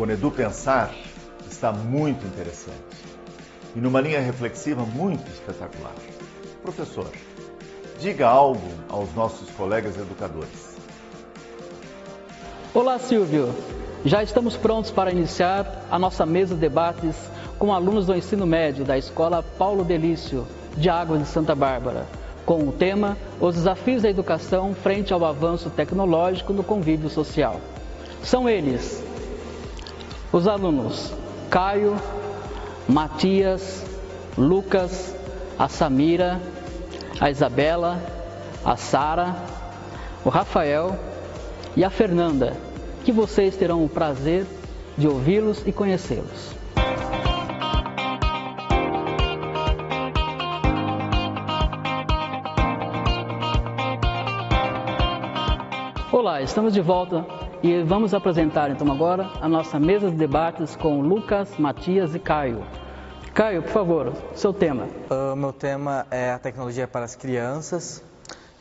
Conedu Pensar está muito interessante e numa linha reflexiva muito espetacular. Professor, diga algo aos nossos colegas educadores. Olá, Silvio. Já estamos prontos para iniciar a nossa mesa de debates com alunos do ensino médio da Escola Paulo Delício, de Águas de Santa Bárbara, com o tema Os desafios da educação frente ao avanço tecnológico no convívio social. São eles, os alunos Caio, Matias, Lucas, a Samira, a Isabela, a Sara, o Rafael e a Fernanda, que vocês terão o prazer de ouvi-los e conhecê-los. Olá, estamos de volta e vamos apresentar então agora a nossa mesa de debates com Lucas, Matias e Caio. Caio, por favor, seu tema. O meu tema é a tecnologia para as crianças,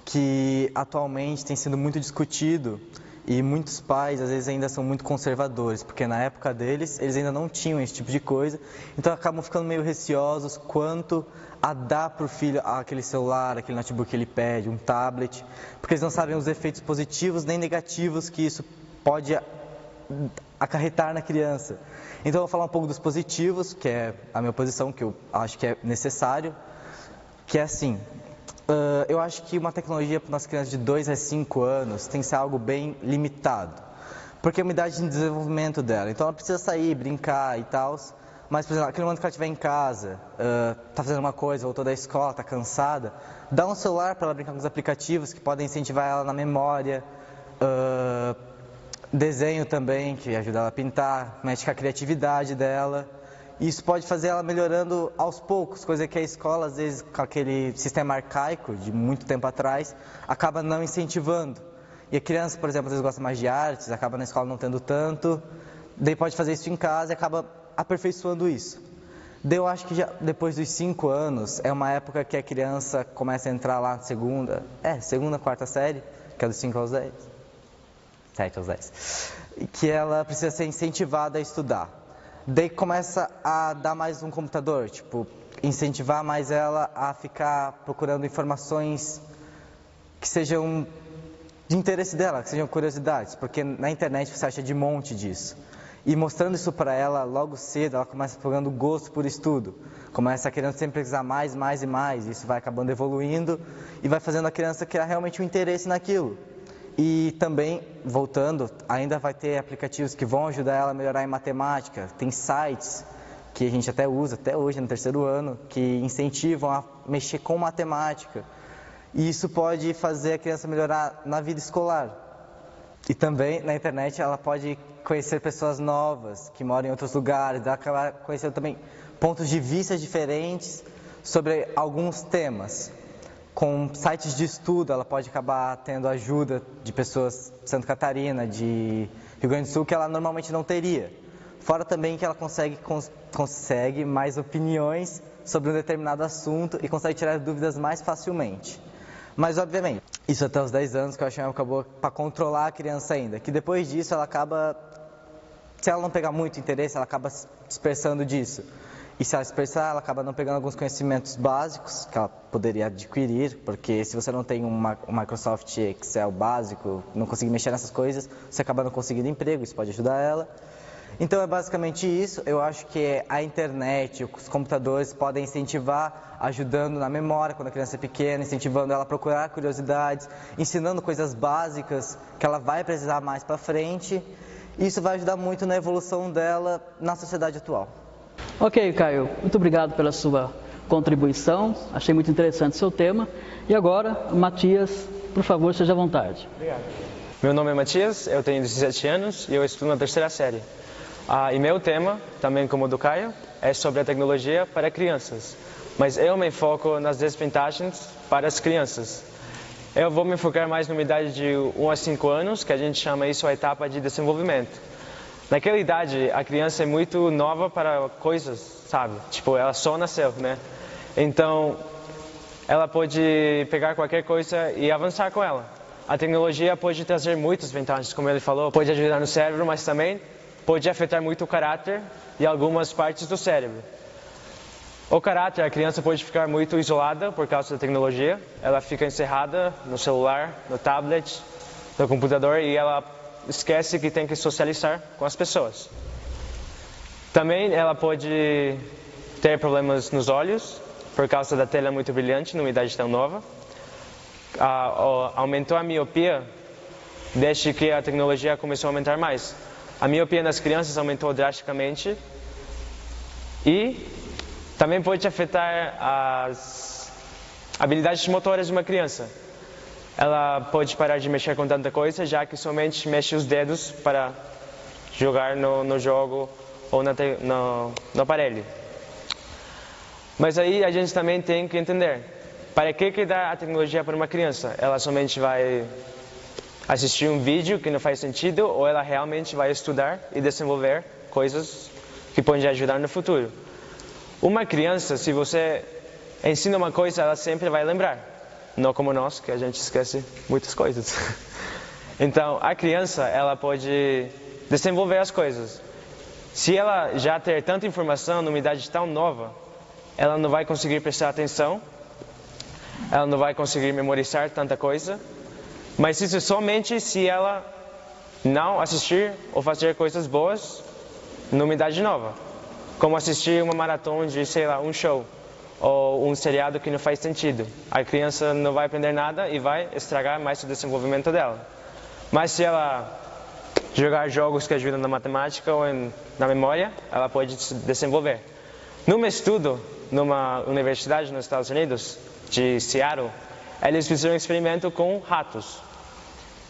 que atualmente tem sido muito discutido e muitos pais às vezes ainda são muito conservadores, porque na época deles eles ainda não tinham esse tipo de coisa, então acabam ficando meio receosos quanto a dar para o filho aquele celular, aquele notebook que ele pede, um tablet, porque eles não sabem os efeitos positivos nem negativos que isso pode acarretar na criança. Então eu vou falar um pouco dos positivos, que é a minha posição, que eu acho que é necessário, que é assim, eu acho que uma tecnologia para umas crianças de 2 a 5 anos tem que ser algo bem limitado, porque é uma idade de desenvolvimento dela, então ela precisa sair, brincar e tal, mas, por exemplo, aquele momento que ela estiver em casa, está fazendo uma coisa, voltou da escola, está cansada, dá um celular para ela brincar com os aplicativos que podem incentivar ela na memória, desenho também, que ajuda ela a pintar, mexe com a criatividade dela. Isso pode fazer ela melhorando aos poucos, coisa que a escola, às vezes, com aquele sistema arcaico de muito tempo atrás, acaba não incentivando. E a criança, por exemplo, às vezes gosta mais de artes, acaba na escola não tendo tanto, daí pode fazer isso em casa e acaba aperfeiçoando isso. Daí eu acho que já depois dos 5 anos, é uma época que a criança começa a entrar lá na segunda, quarta série, que é dos 5 aos 10. 7 aos 10, que ela precisa ser incentivada a estudar. Daí começa a dar mais um computador, tipo, incentivar mais ela a ficar procurando informações que sejam de interesse dela, que sejam curiosidades, porque na internet você acha de monte disso. E mostrando isso para ela logo cedo, ela começa pegando gosto por estudo, começa querendo sempre pesquisar mais, mais e mais, isso vai acabando evoluindo e vai fazendo a criança criar realmente um interesse naquilo. E também, voltando, ainda vai ter aplicativos que vão ajudar ela a melhorar em matemática. Tem sites que a gente até usa, até hoje, no 3º ano, que incentivam a mexer com matemática. E isso pode fazer a criança melhorar na vida escolar. E também, na internet, ela pode conhecer pessoas novas, que moram em outros lugares, ela acaba conhecendo também pontos de vista diferentes sobre alguns temas. Com sites de estudo, ela pode acabar tendo ajuda de pessoas de Santa Catarina, de Rio Grande do Sul, que ela normalmente não teria. Fora também que ela consegue mais opiniões sobre um determinado assunto e consegue tirar dúvidas mais facilmente. Mas, obviamente, isso até os 10 anos, que eu acho que acabou para controlar a criança ainda, que depois disso ela acaba, se ela não pegar muito interesse, ela acaba se dispersando disso. E se ela dispersar, ela acaba não pegando alguns conhecimentos básicos que ela poderia adquirir, porque se você não tem um Microsoft Excel básico, não conseguir mexer nessas coisas, você acaba não conseguindo emprego, isso pode ajudar ela. Então é basicamente isso. Eu acho que a internet, os computadores podem incentivar, ajudando na memória quando a criança é pequena, incentivando ela a procurar curiosidades, ensinando coisas básicas que ela vai precisar mais para frente. Isso vai ajudar muito na evolução dela na sociedade atual. Ok, Caio, muito obrigado pela sua contribuição, achei muito interessante o seu tema. E agora, Matias, por favor, seja à vontade. Obrigado. Meu nome é Matias, eu tenho 17 anos e eu estudo na 3ª série. E meu tema, também como o do Caio, é sobre a tecnologia para crianças, mas eu me foco nas desvantagens para as crianças. Eu vou me focar mais numa idade de 1 a 5 anos, que a gente chama isso a etapa de desenvolvimento. Naquela idade, a criança é muito nova para coisas, sabe? Tipo, ela só nasceu, né? Então, ela pode pegar qualquer coisa e avançar com ela. A tecnologia pode trazer muitas vantagens, como ele falou, pode ajudar no cérebro, mas também pode afetar muito o caráter e algumas partes do cérebro. O caráter, a criança pode ficar muito isolada por causa da tecnologia. Ela fica encerrada no celular, no tablet, no computador e ela esquece que tem que socializar com as pessoas. Também ela pode ter problemas nos olhos por causa da tela muito brilhante numa idade tão nova. Aumentou a miopia desde que a tecnologia começou a aumentar mais. A miopia nas crianças aumentou drasticamente e também pode afetar as habilidades motoras de uma criança. Ela pode parar de mexer com tanta coisa, já que somente mexe os dedos para jogar no jogo ou no aparelho. Mas aí a gente também tem que entender, para que dar a tecnologia para uma criança? Ela somente vai assistir um vídeo que não faz sentido ou ela realmente vai estudar e desenvolver coisas que podem ajudar no futuro? Uma criança, se você ensina uma coisa, ela sempre vai lembrar. Não como nós, que a gente esquece muitas coisas. Então, a criança, ela pode desenvolver as coisas. Se ela já ter tanta informação numa idade tão nova, ela não vai conseguir prestar atenção, ela não vai conseguir memorizar tanta coisa. Mas isso somente se ela não assistir ou fazer coisas boas numa idade nova. Como assistir uma maratona de, sei lá, um show ou um seriado que não faz sentido. A criança não vai aprender nada e vai estragar mais o desenvolvimento dela. Mas se ela jogar jogos que ajudam na matemática ou na memória, ela pode se desenvolver. Num estudo, numa universidade nos Estados Unidos, de Seattle, eles fizeram um experimento com ratos.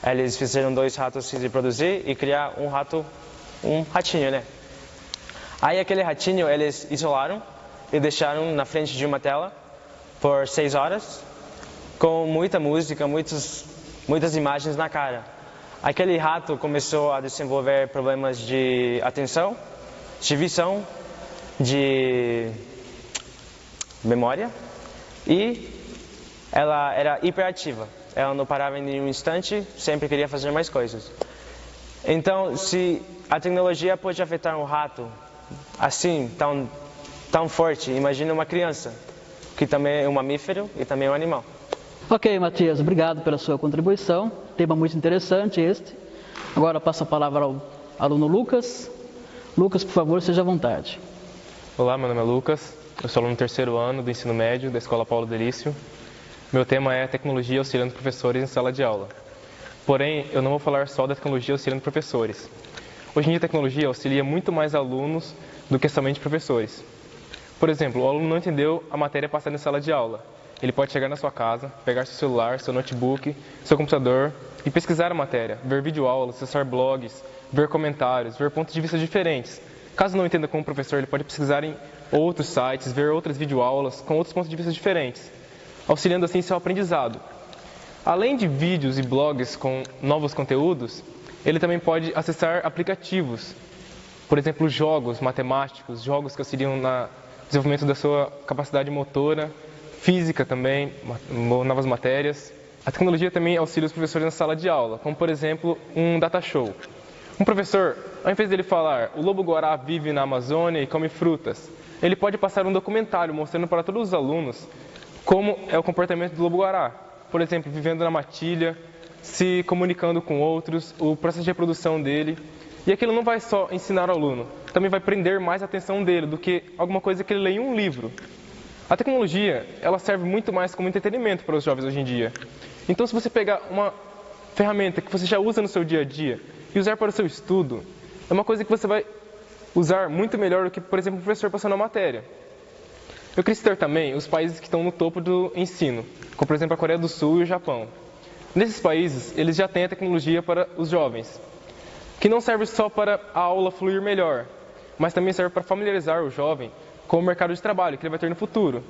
Eles fizeram 2 ratos se reproduzir e criar um ratinho, né? Aí aquele ratinho eles isolaram e deixaram na frente de uma tela por 6 horas, com muita música, muitas imagens na cara. Aquele rato começou a desenvolver problemas de atenção, de visão, de memória e ela era hiperativa. Ela não parava em nenhum instante, sempre queria fazer mais coisas. Então, se a tecnologia pode afetar um rato assim, tão forte, imagina uma criança, que também é um mamífero e também é um animal. Ok, Matias, obrigado pela sua contribuição. Tema muito interessante este. Agora passo a palavra ao aluno Lucas. Lucas, por favor, seja à vontade. Olá, meu nome é Lucas. Eu sou aluno do 3º ano do ensino médio da Escola Paulo Delício. Meu tema é tecnologia auxiliando professores em sala de aula. Porém, eu não vou falar só da tecnologia auxiliando professores. Hoje em dia a tecnologia auxilia muito mais alunos do que somente professores. Por exemplo, o aluno não entendeu a matéria passada em sala de aula. Ele pode chegar na sua casa, pegar seu celular, seu notebook, seu computador e pesquisar a matéria, ver videoaulas, acessar blogs, ver comentários, ver pontos de vista diferentes. Caso não entenda como professor, ele pode pesquisar em outros sites, ver outras videoaulas com outros pontos de vista diferentes, auxiliando assim seu aprendizado. Além de vídeos e blogs com novos conteúdos, ele também pode acessar aplicativos, por exemplo, jogos matemáticos, jogos que auxiliam no desenvolvimento da sua capacidade motora, física também, novas matérias. A tecnologia também auxilia os professores na sala de aula, como por exemplo um data show. Um professor, ao invés dele falar o lobo-guará vive na Amazônia e come frutas, ele pode passar um documentário mostrando para todos os alunos como é o comportamento do lobo-guará. Por exemplo, vivendo na matilha, se comunicando com outros, o processo de reprodução dele. E aquilo não vai só ensinar ao aluno, também vai prender mais a atenção dele do que alguma coisa que ele lê em um livro. A tecnologia, ela serve muito mais como entretenimento para os jovens hoje em dia. Então, se você pegar uma ferramenta que você já usa no seu dia a dia e usar para o seu estudo, é uma coisa que você vai usar muito melhor do que, por exemplo, o professor passando a matéria. Eu queria citar também os países que estão no topo do ensino, como por exemplo a Coreia do Sul e o Japão. Nesses países, eles já têm a tecnologia para os jovens, que não serve só para a aula fluir melhor, mas também serve para familiarizar o jovem com o mercado de trabalho que ele vai ter no futuro.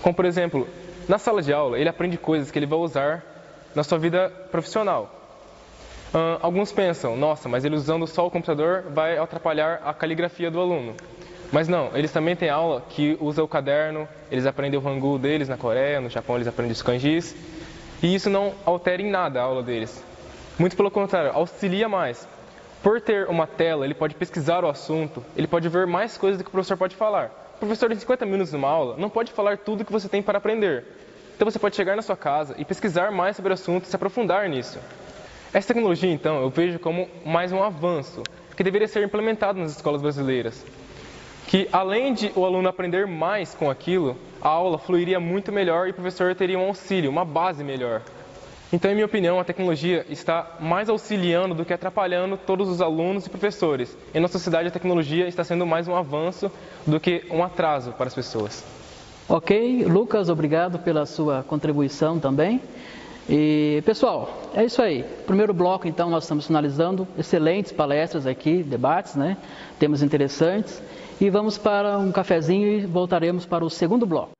Como por exemplo, na sala de aula, ele aprende coisas que ele vai usar na sua vida profissional. Alguns pensam, nossa, mas ele usando só o computador vai atrapalhar a caligrafia do aluno. Mas não, eles também têm aula que usa o caderno, eles aprendem o Hangul deles na Coreia, no Japão eles aprendem os kanjis. E isso não altera em nada a aula deles. Muito pelo contrário, auxilia mais. por ter uma tela, ele pode pesquisar o assunto, ele pode ver mais coisas do que o professor pode falar. O professor, em 50 minutos numa aula, não pode falar tudo que você tem para aprender. Então você pode chegar na sua casa e pesquisar mais sobre o assunto e se aprofundar nisso. Essa tecnologia, então, eu vejo como mais um avanço que deveria ser implementado nas escolas brasileiras. Que, além de o aluno aprender mais com aquilo, a aula fluiria muito melhor e o professor teria um auxílio, uma base melhor. Então, em minha opinião, a tecnologia está mais auxiliando do que atrapalhando todos os alunos e professores. Em nossa sociedade, a tecnologia está sendo mais um avanço do que um atraso para as pessoas. Ok, Lucas, obrigado pela sua contribuição também. E, pessoal, é isso aí. Primeiro bloco, então, nós estamos finalizando. Excelentes palestras aqui, debates, né? Temas interessantes. E vamos para um cafezinho e voltaremos para o segundo bloco.